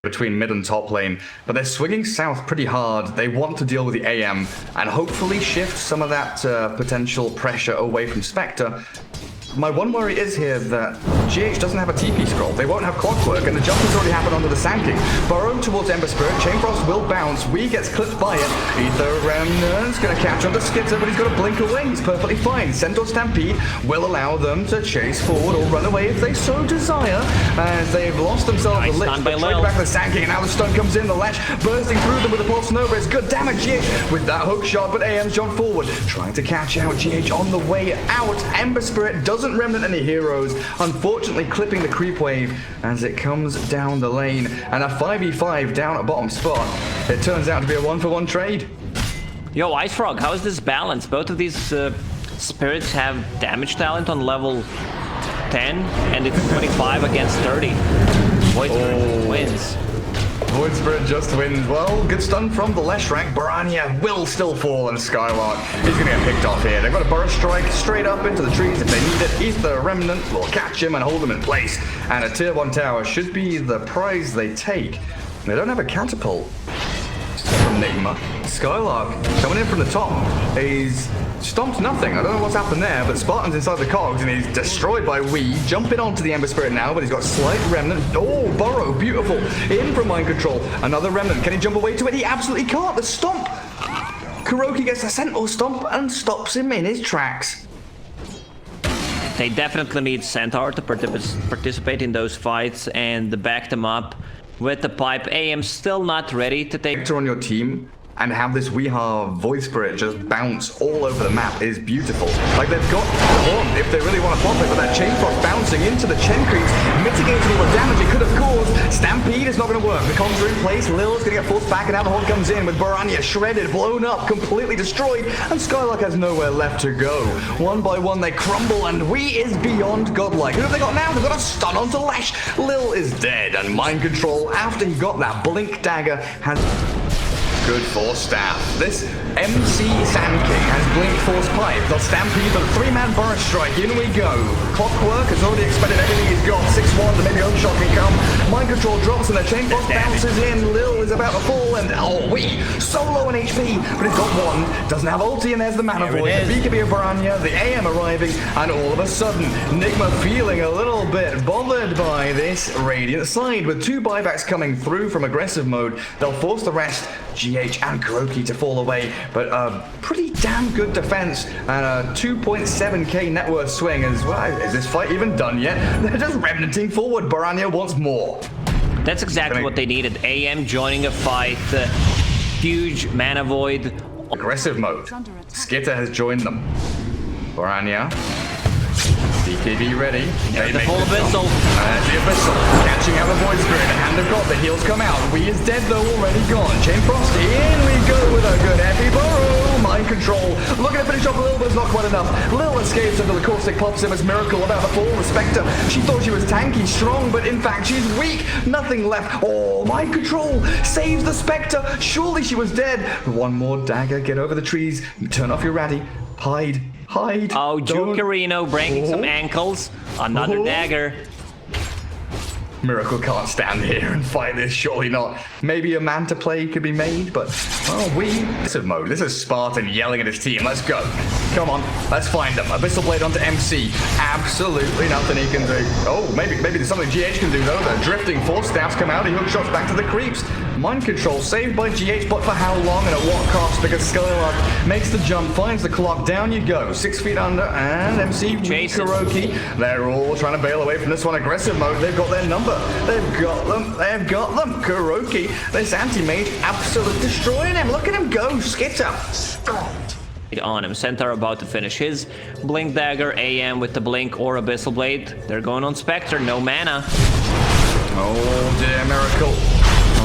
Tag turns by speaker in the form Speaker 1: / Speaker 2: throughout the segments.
Speaker 1: Between mid and top lane, but they're swinging south pretty hard. They want to deal with the AM and hopefully shift some of that potential pressure away from Spectre. My one worry is here that GH doesn't have a TP scroll. They won't have clockwork, and the jump has already happened onto the Sand King. Burrow towards Ember Spirit. Chainfrost will bounce. Wee gets clipped by it. Ether Remnant's going to catch onto Skitter, but he's got to blink away. He's perfectly fine. Centaur Stampede will allow them to chase forward or run away if they so desire, as they've lost themselves a lick. But trade back the Sand King, and now the stun comes in. The Lash bursting through them with the Pulse Nova. It's good damage, GH, with that hook shot, but AM's jumped forward, trying to catch out GH on the way out. Ember Spirit doesn't remnant any heroes, unfortunately clipping the creep wave as it comes down the lane, and a 5v5 down at bottom spot. It turns out to be a 1-for-1 trade.
Speaker 2: Yo, Ice Frog, how is this balanced? Both of these spirits have damage talent on level 10, and it's 25 against 30. Void Spirit wins.
Speaker 1: Void Spirit just wins. Well, good stun from the Leshrac. Baranya will still fall, and Skylark is going to get picked off here. They've got a Burst Strike straight up into the trees if they need it. Ether Remnant will catch him and hold him in place. And a tier 1 tower should be the prize they take. They don't have a catapult from Nigma. Skylark coming in from the top. He's stomped nothing. I don't know what's happened there, but Spartan's inside the cogs and he's destroyed by Wee. Jumping onto the Ember Spirit now, but he's got slight remnant. Oh, Burrow, beautiful. In from Mind Control. Another remnant. Can he jump away to it? He absolutely can't. The stomp. Kuroki gets a Centaur stomp and stops him in his tracks.
Speaker 2: They definitely need Centaur to participate in those fights and back them up with the pipe. AM still not ready to take
Speaker 1: on your team and have this Weehaw Void Spirit just bounce all over the map is beautiful. Like, they've got the horn if they really want to pop it, but that Chainfrost bouncing into the Chen creeps, mitigating all the damage it could have caused. Stampede is not going to work. The comms are in place. Lil's going to get forced back, and now the horn comes in with Baranya shredded, blown up, completely destroyed, and Skylark has nowhere left to go. One by one, they crumble, and Wee is beyond godlike. Who have they got now? They've got a stun onto Lash. Lil is dead, and Mind Control, after he got that Blink Dagger, has good force staff. This MC Sand King has Blink Force Pipe. They'll Stampede the 3-man Burst Strike. In we go. Clockwork has already expended everything he's got. 6-1, maybe Hookshot can come. Mind Control drops and the Chainfrost bounces in. Lil is about to fall, and oh, Wee so low in HP, but he's got one. Doesn't have ulti, and there's the Mana Void. The BKB of Baranya, the AM arriving, and all of a sudden, Nigma feeling a little bit bothered by this Radiant side. With 2 buybacks coming through from aggressive mode, they'll force the rest, GH and Kuroki, to fall away, but a pretty damn good defense and a 2.7k net worth swing as well. Is this fight even done yet? They're just remnanting forward. Baranya wants more.
Speaker 2: That's exactly what they needed. AM joining a fight. Huge Mana Void.
Speaker 1: Aggressive mode. Skitter has joined them. Baranya. DKB ready.
Speaker 2: There's the full Abyssal.
Speaker 1: The Abyssal catching out the Void Spirit. Hand of God, the heals come out. Wee is dead though, already gone. Chainfrost, in we go with a good heavy Burrow. Mind Control. Looking to finish off Lil, but it's not quite enough. Lil escapes until the Caustic pops him as Miracle about to fall. Respect her. She thought she was tanky, strong, but in fact she's weak. Nothing left. Oh, Mind Control saves the Spectre. Surely she was dead. One more dagger. Get over the trees. Turn off your ratty. Hide. Hide.
Speaker 2: Oh, Jukerino breaking some ankles. Another dagger.
Speaker 1: Miracle can't stand here and fight this, surely not. Maybe a Manta play could be made, but this is mode. This is Spartan yelling at his team. Let's go. Come on, let's find them. Abyssal Blade onto MC. Absolutely nothing he can do. Oh, maybe there's something GH can do though. The drifting force staffs come out. He hook shots back to the creeps. Mind Control saved by GH, but for how long and at what cost? Because Skylark makes the jump, finds the clock. Down you go. 6 feet under, and MC Kuroki. They're all trying to bail away from this one. Aggressive mode. They've got their number. They've got them. They've got them. Kuroki, this anti-mage, absolutely destroying him. Look at him go. Skitter.
Speaker 2: On him. Centaur about to finish his Blink Dagger. AM with the Blink or Abyssal Blade. They're going on Spectre. No mana.
Speaker 1: Oh dear, Miracle.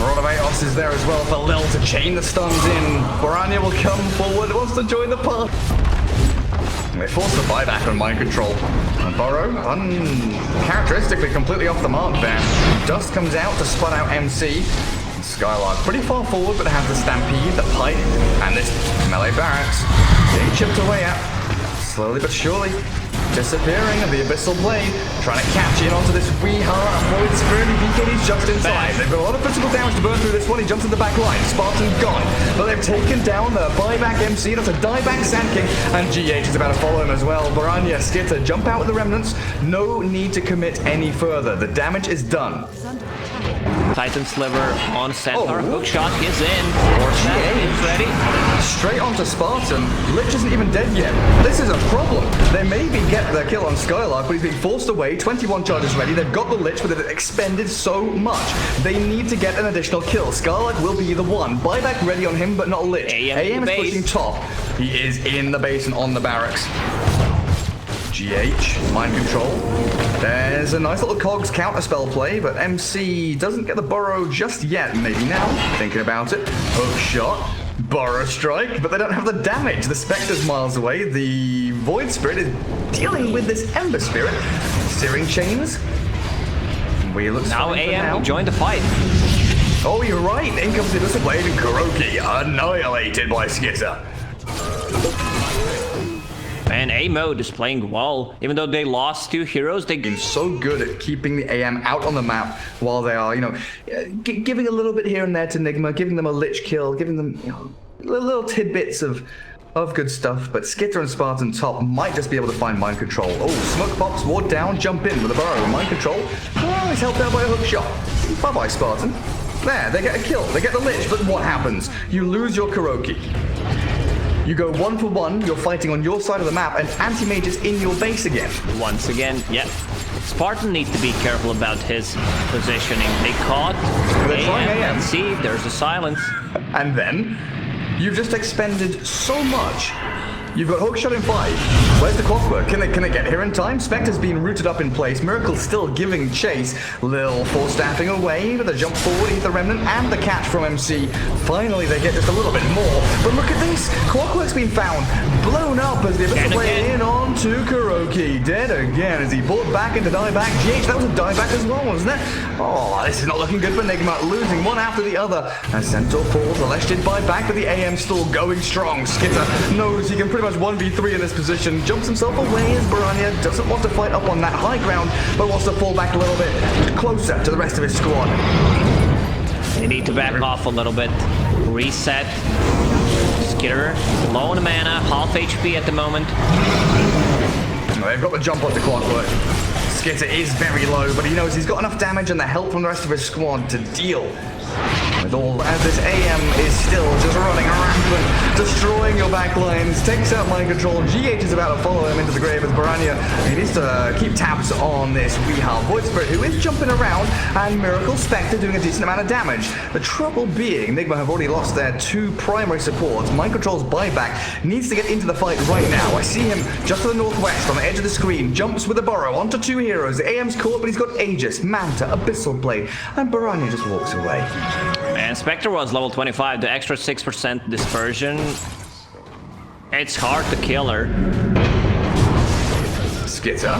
Speaker 1: Rod of Aos is there as well for Lil to chain the stuns in. Baranya will come forward, wants to join the party. They force the buyback on Mind Control. And Burrow, uncharacteristically completely off the mark there. Dust comes out to spot out MC. Skylark pretty far forward, but has the Stampede, the Pipe, and this melee barracks being chipped away at. Slowly but surely disappearing of the Abyssal Blade, trying to catch in onto this Weeha Void Spirit. BKD's just inside. They've got a lot of physical damage to burn through this one. He jumps in the back line. Spartan gone. But they've taken down the buyback MC. That's a dieback Sand King. And GH is about to follow him as well. Baranya, Skitter, jump out with the remnants. No need to commit any further. The damage is done.
Speaker 2: Titan Sliver on Centaur. Hook shot is in.
Speaker 1: GH
Speaker 2: is ready.
Speaker 1: Straight onto Spartan. Lich isn't even dead yet. This is a problem. They maybe get the kill on Skylark, but he's being forced away. 21 charges ready. They've got the Lich, but they've expended so much. They need to get an additional kill. Skylark will be the one. Buyback ready on him, but not Lich. AM is pushing top. He is in the base and on the barracks. GH, mind control. There's a nice little Cogs counterspell play, but MC doesn't get the burrow just yet. Maybe now, thinking about it. Hook shot, burrow strike, but they don't have the damage. The Spectre's miles away. The Void Spirit is dealing with this Ember Spirit. Searing chains. We look
Speaker 2: now AM will join the fight.
Speaker 1: Oh, you're right. In comes the Abyssal Blade and Kuroki annihilated by Skitter.
Speaker 2: And A mode is playing well. Even though they lost 2 heroes, they've
Speaker 1: been so good at keeping the AM out on the map while they are, giving a little bit here and there to Nigma, giving them a Lich kill, giving them, little tidbits of good stuff. But Skitter and Spartan top might just be able to find mind control. Oh, smoke pops, ward down, jump in with a burrow. Mind control. Oh, he's helped out by a hook shot. Bye-bye, Spartan. There, they get a kill. They get the Lich, but what happens? You lose your Kuroki. You go 1 for 1, you're fighting on your side of the map, and Anti-Mage is in your base again.
Speaker 2: Once again, yeah. Spartan needs to be careful about his positioning. They caught AM. See, there's a silence.
Speaker 1: And then, you've just expended so much. You've got Hookshot in 5. Where's the clockwork? Can they get here in time? Spectre's been rooted up in place. Miracle's still giving chase. Lil force staffing away, but the jump forward, hit the remnant, and the catch from MC. Finally, they get just a little bit more. But look at this. Clockwork's been found. Blown up as the Abyssal Blade in onto Kuroki. Dead again as he pulled back into dieback. GH, that was a dieback as well, wasn't it? Oh, this is not looking good for Nigma. Losing one after the other. As Centaur falls, the Lesh did buyback, but the AM still going strong. Skitter knows he can pretty much 1v3 in this position, jumps himself away as Baranya doesn't want to fight up on that high ground, but wants to fall back a little bit closer to the rest of his squad.
Speaker 2: They need to back off a little bit. Reset. Skitter, low on mana, half HP at the moment.
Speaker 1: They've got the jump onto Clockwork. Skitter is very low, but he knows he's got enough damage and the help from the rest of his squad to deal with all, as this AM is still just running rampant, destroying your backlines, takes out mind control. GH is about to follow him into the grave as Baranya. He needs to keep tabs on this Weeha Void Spirit, who is jumping around, and Miracle Spectre doing a decent amount of damage. The trouble being, Nigma have already lost their 2 primary supports. Mind control's buyback needs to get into the fight right now. I see him just to the northwest on the edge of the screen, jumps with a burrow onto 2 heroes. The AM's caught, but he's got Aegis, Manta, Abyssal Blade, and Baranya just walks away.
Speaker 2: And Spectre was level 25, the extra 6% dispersion. It's hard to kill her.
Speaker 1: Skitter,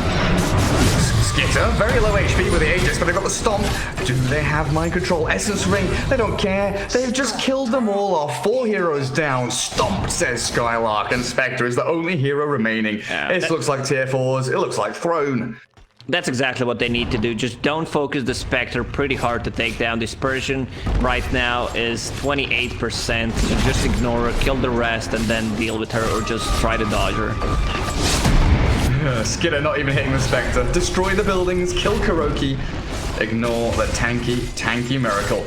Speaker 1: very low HP with the Aegis, but they've got the Stomp. Do they have mind control? Essence Ring, they don't care. They've just killed them all off. 4 heroes down. Stomped, says Skylark, and Spectre is the only hero remaining. This looks like tier 4s. It looks like Throne.
Speaker 2: That's exactly what they need to do. Just don't focus the Spectre pretty hard to take down. Dispersion right now is 28%. So just ignore her, kill the rest, and then deal with her, or just try to dodge her.
Speaker 1: Skitter not even hitting the Spectre. Destroy the buildings, kill Kuroki. Ignore the tanky Miracle.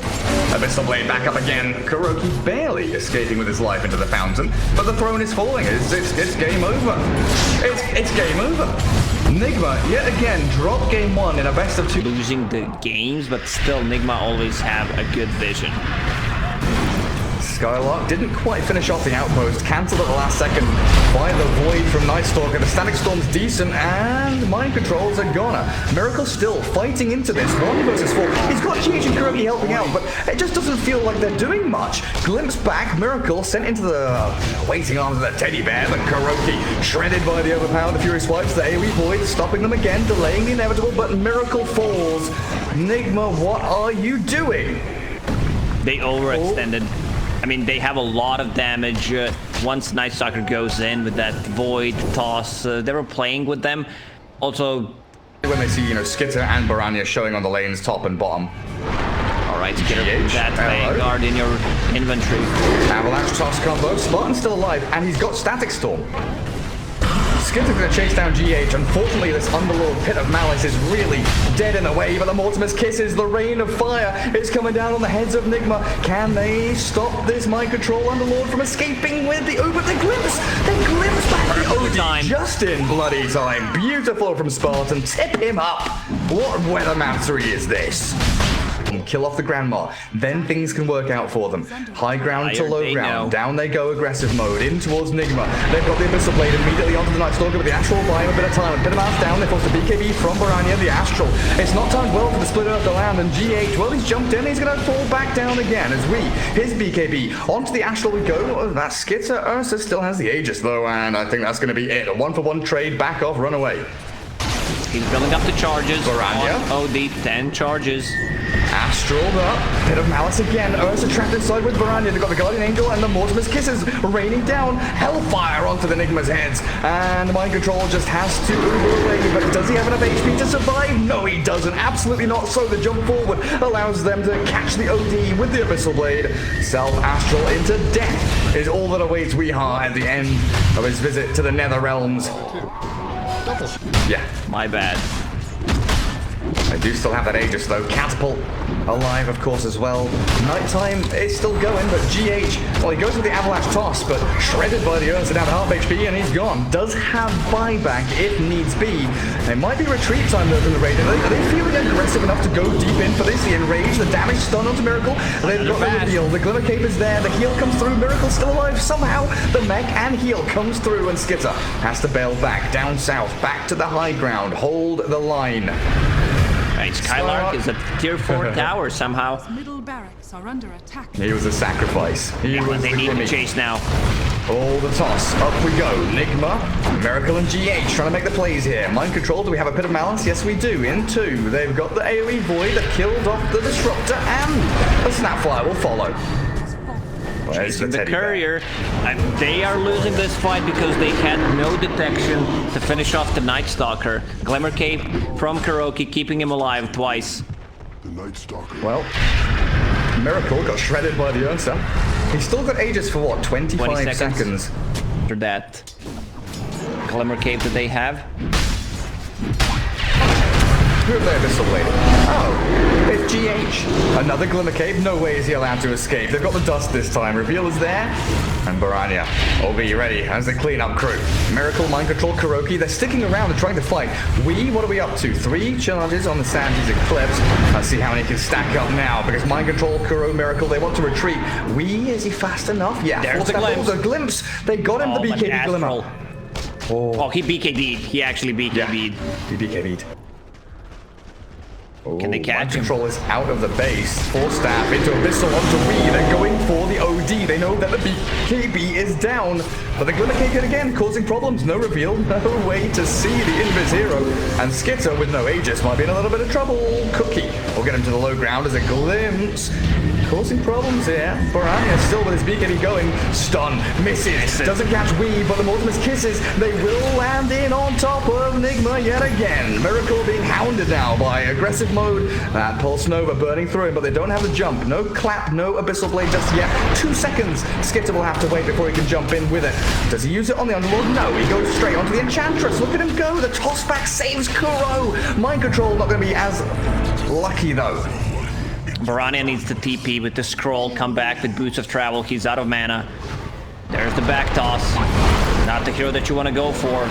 Speaker 1: Abyssal Blade back up again. Kuroki barely escaping with his life into the fountain, but the throne is falling. It's game over. It's game over. Nigma, yet again, drop game 1 in a best of 2.
Speaker 2: Losing the games, but still Nigma always have a good vision.
Speaker 1: Skylark didn't quite finish off the outpost, cancelled at the last second by the Void from Night Stalker. The Static Storm's decent, and mind controls are goner. Miracle still fighting into this 1 versus 4. He's got GH and Kuroki helping out, but it just doesn't feel like they're doing much. Glimpse back, Miracle sent into the waiting arms of the teddy bear, but Kuroki shredded by the overpowered. The Fury swipes the AoE Void, stopping them again, delaying the inevitable, but Miracle falls. Nigma, what are you doing?
Speaker 2: They overextended. I mean, they have a lot of damage. once Night Stalker goes in with that Void toss, they were playing with them. Also,
Speaker 1: when they see, you know, Skitter and Baranya showing on the lanes top and bottom.
Speaker 2: alright, get that Vanguard in your inventory.
Speaker 1: Avalanche toss combo. Spartan's still alive, and he's got Static Storm. Skitter's gonna chase down GH. Unfortunately, this Underlord Pit of Malice is really dead in the way, but the Mortimer's Kisses, the Rain of Fire, is coming down on the heads of Nigma. Can they stop this Mind Control Underlord from escaping with the Uber? They glimpse back the OD just in bloody time. Beautiful from Spartan. Tip him up. What weathermancery is this? Kill off the Grandma, then things can work out for them. High ground to low ground, down they go, aggressive mode, in towards Nigma. They've got the Abyssal Blade immediately onto the Night Stalker, but the Astral will buy him a bit of time. A bit of mouse down, they force the BKB from Baranya, the Astral. It's not timed well for the split of the land, and GH, well, he's jumped in, he's going to fall back down again as his BKB, onto the Astral we go. Oh, that Skitter Ursa still has the Aegis though, and I think that's going to be it. A 1-for-1 trade, back off, run away.
Speaker 2: He's building up the charges.
Speaker 1: Baranya.
Speaker 2: OD, 10 charges.
Speaker 1: Astral up, Pit of Malice again, Ursa trapped inside with Baranya. They've got the Guardian Angel and the Mortimer's Kisses raining down Hellfire onto the Nigma's heads. And Mind Control just has to Uber away, but does he have enough HP to survive? No, he doesn't. Absolutely not so. The jump forward allows them to catch the OD with the Abyssal Blade. Self-Astral into death is all that awaits Weehaw at the end of his visit to the Nether Realms. Yeah.
Speaker 2: My bad.
Speaker 1: I do still have that Aegis though. Catapult alive, of course, as well. Nighttime is still going, but GH, well, he goes with the Avalanche Toss, but shredded by the Ursa down to half HP, and he's gone. Does have buyback if needs be. It might be retreat time though from the raid. Are they feeling aggressive enough to go deep in for this? The Enrage, the damage stun onto Miracle. They've got the reveal. The Glimmer Cape is there. The heal comes through. Miracle's still alive. Somehow the mech and heal comes through, and Skitter has to bail back down south, back to the high ground. Hold the line.
Speaker 2: Right, Skylark is a tier 4 tower somehow.
Speaker 3: Middle barracks are under attack.
Speaker 1: He was a sacrifice. He was
Speaker 2: They need to chase now.
Speaker 1: All the toss. Up we go. Nigma, Miracle, and GH trying to make the plays here. Mind Control, do we have a Pit of Malice? Yes, we do. In 2. They've got the AoE Void that killed off the Disruptor, and the Snapfire will follow.
Speaker 2: Chasing the Courier. And they are losing this fight because they had no detection to finish off the Night Stalker. Glimmer Cape from Kuroki, keeping him alive twice.
Speaker 4: The Night Stalker.
Speaker 1: Well, Miracle got shredded by the Ursa. He's still got Aegis for what, 25 seconds?
Speaker 2: After that Glimmer Cape that they have.
Speaker 1: Who have they Abyssal Blade? Oh, it's GH. Another Glimmer Cape. No way is he allowed to escape. They've got the dust this time. Reveal is there. And Baranya. OB ready as the cleanup crew. Miracle, Mind Control, Kuroki. They're sticking around and trying to fight. What are we up to? 3 charges on the Sandy's Eclipse. Let's see how many can stack up now, because Mind Control, Kuro, Miracle, they want to retreat. Is he fast enough? Yeah.
Speaker 2: There's the glimpse.
Speaker 1: A glimpse. They got him the BKB Glimmer.
Speaker 2: Oh, he BKB'd. He actually BKB'd.
Speaker 1: Yeah, he BKB'd.
Speaker 2: Can they catch
Speaker 1: Mind
Speaker 2: him?
Speaker 1: Control is out of the base. 4 staff into Abyssal onto Wii. They're going for the OD. They know that the BKB is down. But the Glimmer Cape yet again causing problems. No reveal. No way to see the Invis hero. And Skitter with no Aegis might be in a little bit of trouble. Cookie will get him to the low ground as a glimpse. Causing problems here. Baranya still with his BKB going. Stun. Misses. Doesn't catch Wii, but the Mortimer's Kisses. They will land in on top of Nigma yet again. Miracle being hounded now by aggressive mode. That Pulse Nova burning through him, but they don't have the jump. No clap, no Abyssal Blade just yet. 2 seconds. Skitter will have to wait before he can jump in with it. Does he use it on the Underlord? No, he goes straight onto the Enchantress. Look at him go. The toss back saves Kuro. Mind Control not going to be as lucky though.
Speaker 2: Baranya needs to TP with the scroll, come back with Boots of Travel. He's out of mana. There's the back toss. Not the hero that you want to go for.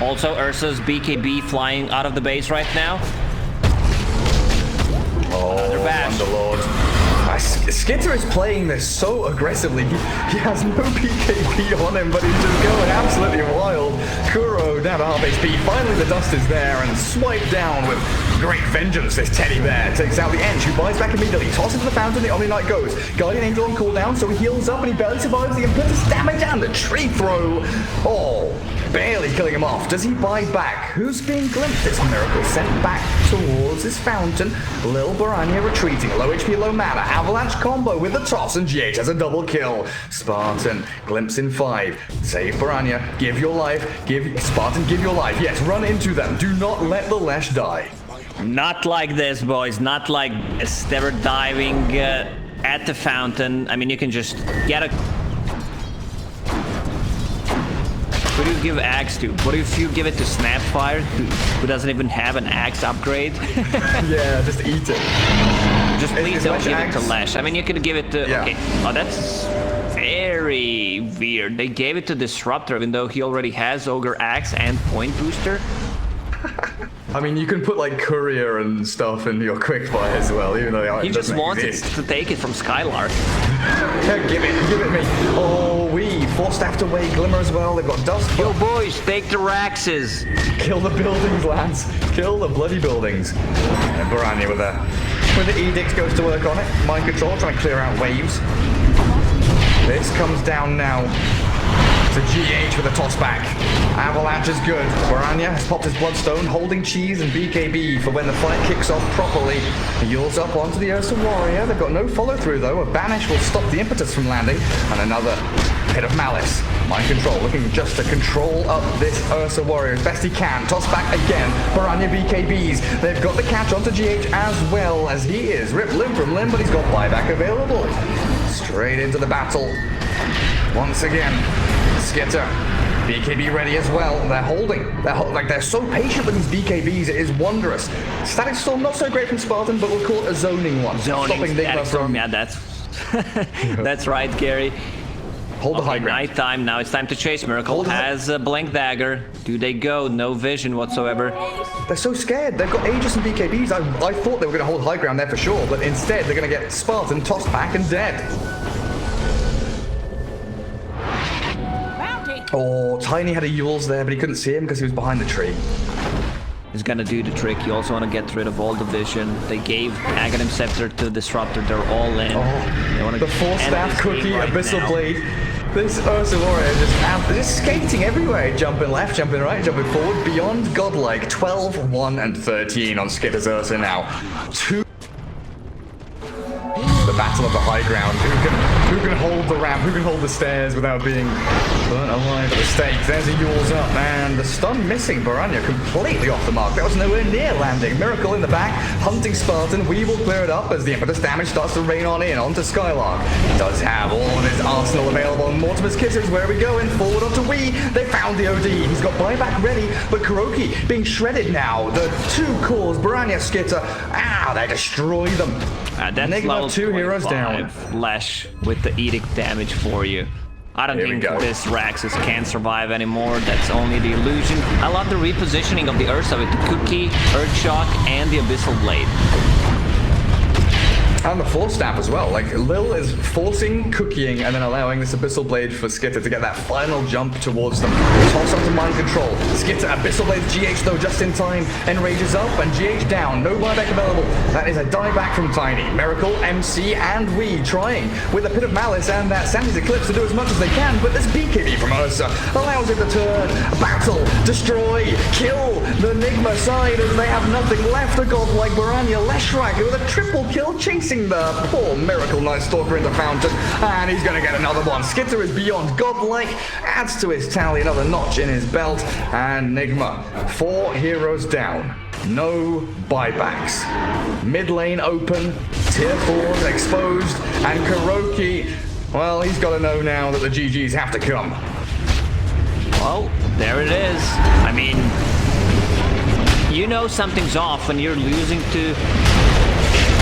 Speaker 2: Also, Ursa's BKB flying out of the base right now.
Speaker 1: Oh, Underlord. Skitter is playing this so aggressively. He has no BKB on him, but he's just going absolutely wild. Kuro down to half HP. Finally, the dust is there and swiped down with great vengeance, this teddy bear. Takes out the Ench, who buys back immediately. Tosses to the fountain, the Omni Knight goes. Guardian Angel on cooldown, so he heals up and he barely survives the impetus damage and the tree throw. Oh, barely killing him off. Does he buy back? Who's being glimpsed? It's Miracle sent back towards his fountain. Lil Baranya retreating. Low HP, low mana. Avalanche combo with the toss, and GH has a double kill. Spartan, glimpse in 5. Save Baranya. Give your life. Spartan, give your life. Yes, run into them. Do not let the Lesh die.
Speaker 2: Not like this, boys. Not like Stever diving at the fountain. I mean, you can just get a... Who do you give Axe to? What if you give it to Snapfire, who doesn't even have an Axe upgrade?
Speaker 1: Yeah, just eat it.
Speaker 2: Just please don't give
Speaker 1: Axe?
Speaker 2: it to Lash. I mean, you could give it to...
Speaker 1: Yeah.
Speaker 2: Okay. Oh, that's very weird. They gave it to Disruptor, even though he already has Ogre Axe and Point Booster.
Speaker 1: I mean, you can put like Courier and stuff in your quickfire as well, even though
Speaker 2: He just wanted to take it from Skylark.
Speaker 1: Give it me. Oh, we forced after way Glimmer as well. They've got Dust.
Speaker 2: Yo, boys, take the Raxes.
Speaker 1: Kill the buildings, lads. Kill the bloody buildings. And Baranya with the Edict goes to work on it. Mind control, trying to clear out waves. This comes down now to GH with a toss back. Avalanche is good. Baranya has popped his Bloodstone, holding Cheese and BKB for when the fight kicks off properly. He yields up onto the Ursa Warrior. They've got no follow through though. A Banish will stop the impetus from landing. And another Pit of Malice. Mind control, looking just to control up this Ursa Warrior as best he can. Toss back again. Baranya BKBs. They've got the catch onto GH as well as he is ripped limb from limb, but he's got buyback available. Straight into the battle. Once again, Skitter. BKB ready as well. They're holding. They're so patient with these BKBs. It is wondrous. Static Storm not so great from Spartan, but we'll call it a zoning one.
Speaker 2: Zoning, Static Storm. Yeah, that's that's right, Gary.
Speaker 1: Hold the high ground.
Speaker 2: Nighttime now. It's time to chase. Miracle has a Blink Dagger. Do they go? No vision whatsoever.
Speaker 1: They're so scared. They've got Aegis and BKBs. I thought they were going to hold high ground there for sure, but instead they're going to get Spartan tossed back and dead. Oh, Tiny had a Yules there, but he couldn't see him because he was behind the tree.
Speaker 2: He's gonna do the trick. You also want to get rid of all the vision. They gave Aghanim Scepter to Disruptor. They're all in. They want to
Speaker 1: the Force Staff Cookie,
Speaker 2: right
Speaker 1: Abyssal
Speaker 2: now.
Speaker 1: Blade. This Ursa Warrior just skating everywhere. Jumping left, jumping right, jumping forward. Beyond godlike. 12, 1, and 13 on Skitter's Ursa now. The battle of the high ground. Who can hold the ramp? Who can hold the stairs without being burnt alive at the stake? There's a Yules up, man. The stun missing. Baranya completely off the mark. That was nowhere near landing. Miracle in the back, hunting Spartan. We will clear it up as the impetus damage starts to rain on in onto Skylark. He does have all of his arsenal available. Mortimer's Kisses, where are we going? Forward onto We. They found the OD. He's got buyback ready, but Kuroki being shredded now. The two cores, Baranya, Skitter. They destroy them.
Speaker 2: That's
Speaker 1: Nigma,
Speaker 2: level
Speaker 1: 2 heroes down.
Speaker 2: Lash with the Edict damage for you. I don't think this Raxus can survive anymore. That's only the illusion. I love the repositioning of the Ursa with the Cookie, Earthshock, and the Abyssal Blade.
Speaker 1: And the Force Staff as well. Like, Lil is forcing Cookieing and then allowing this Abyssal Blade for Skitter to get that final jump towards them. Toss onto Mind Control. Skitter, Abyssal Blade, GH though just in time. Enrages up and GH down. No buyback available. That is a dieback from Tiny. Miracle, MC, and We trying with a Pit of Malice and that Sandy's Eclipse to do as much as they can, but this BKB from Ursa allows it to turn, battle, destroy, kill the Nigma side as they have nothing left. A god like Baranya Leshrak with a triple kill chasing the poor Miracle Night Stalker in the fountain, and he's gonna get another one. Skitter is beyond godlike, adds to his tally another notch in his belt, and Nigma, 4 heroes down. No buybacks. Mid lane open, tier 4s exposed, and Kuroki, well, he's gotta know now that the GGs have to come.
Speaker 2: Well, there it is. I mean, you know something's off when you're losing to